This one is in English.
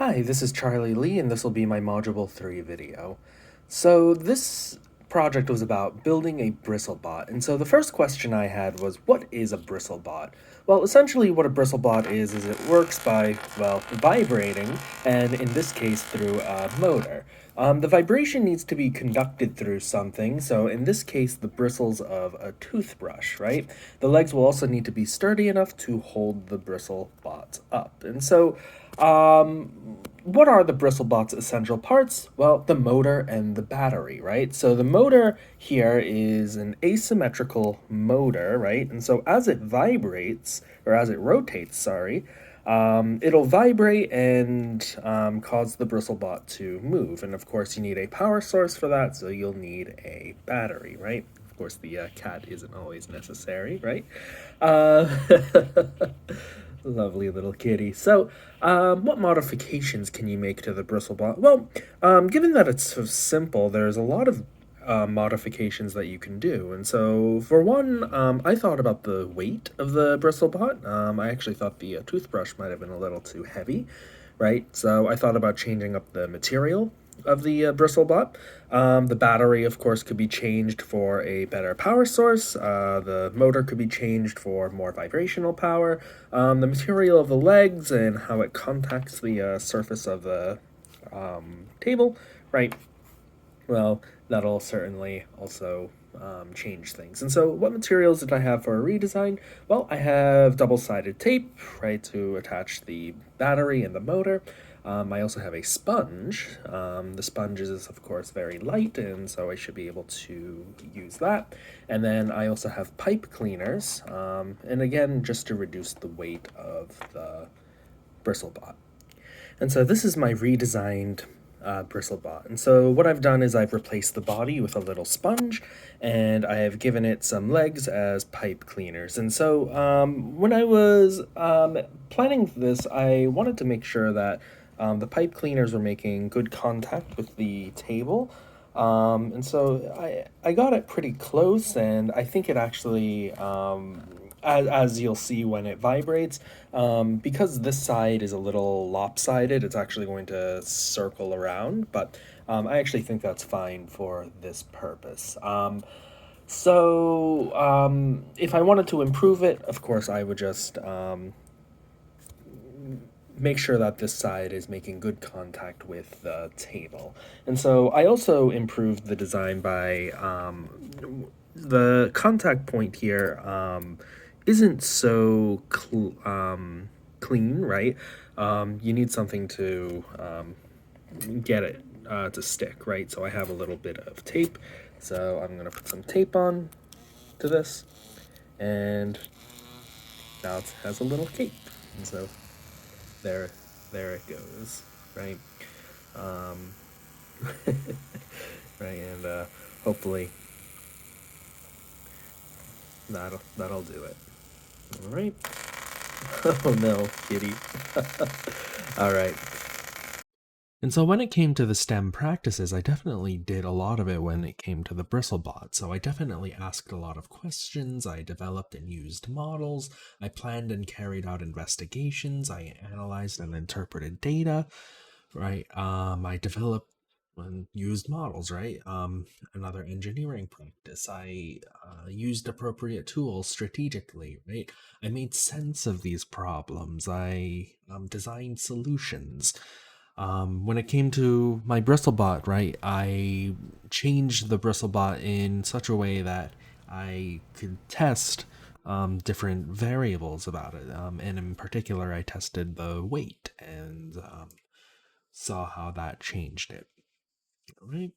Hi, this is Charlie Lee, and this will be my Module 3 video. So this project was about building a bristlebot, and so the first question I had was, what is a bristlebot? Well, essentially what a bristlebot is it works by, well, vibrating, and in this case through a motor. The vibration needs to be conducted through something, so in this case the bristles of a toothbrush, right? The legs will also need to be sturdy enough to hold the bristlebot up. And so what are the BristleBot's essential parts? Well, the motor and the battery, right? So the motor here is an asymmetrical motor, right? And so as it vibrates, or as it rotates, sorry, it'll vibrate and cause the BristleBot to move. And of course, you need a power source for that, so you'll need a battery, right? Of course, the cat isn't always necessary, right? Uh, Lovely little kitty. So, what modifications can you make to the bristlebot? Well, given that it's so simple, there's a lot of modifications that you can do. And so, for one, I thought about the weight of the bristlebot. I actually thought the toothbrush might have been a little too heavy, right? So, I thought about changing up the material of the bristlebot. The battery, of course, could be changed for a better power source. The motor could be changed for more vibrational power. The material of the legs and how it contacts the surface of the table, right? Well, that'll certainly also change things. And so, what materials did I have for a redesign? Well, I have double-sided tape, right, to attach the battery and the motor. I also have a sponge. The sponge is, of course, very light, and so I should be able to use that. And then I also have pipe cleaners, and again, just to reduce the weight of the bristlebot. And so this is my redesigned bristlebot. And so what I've done is I've replaced the body with a little sponge, and I have given it some legs as pipe cleaners. And so when I was planning this, I wanted to make sure that the pipe cleaners were making good contact with the table. And so I got it pretty close, and I think it actually as you'll see when it vibrates, because this side is a little lopsided, it's actually going to circle around, but I actually think that's fine for this purpose. If I wanted to improve it, of course, I would just make sure that this side is making good contact with the table. And so I also improved the design by the contact point here isn't so clean, right? You need something to get it to stick, right? So I have a little bit of tape. So I'm gonna put some tape on to this, and now it has a little cape. And so there it goes, right? Um, right, and hopefully that'll do it. All right. Oh no, kitty. All right. And so when it came to the STEM practices, I definitely did a lot of it when it came to the Bristlebot. So I definitely asked a lot of questions, I developed and used models, I planned and carried out investigations, I analyzed and interpreted data, right? I developed and used models, right? Another engineering practice. I used appropriate tools strategically, right? I made sense of these problems. I designed solutions. When it came to my Bristlebot, right, I changed the Bristlebot in such a way that I could test different variables about it. And in particular, I tested the weight and saw how that changed it. Right.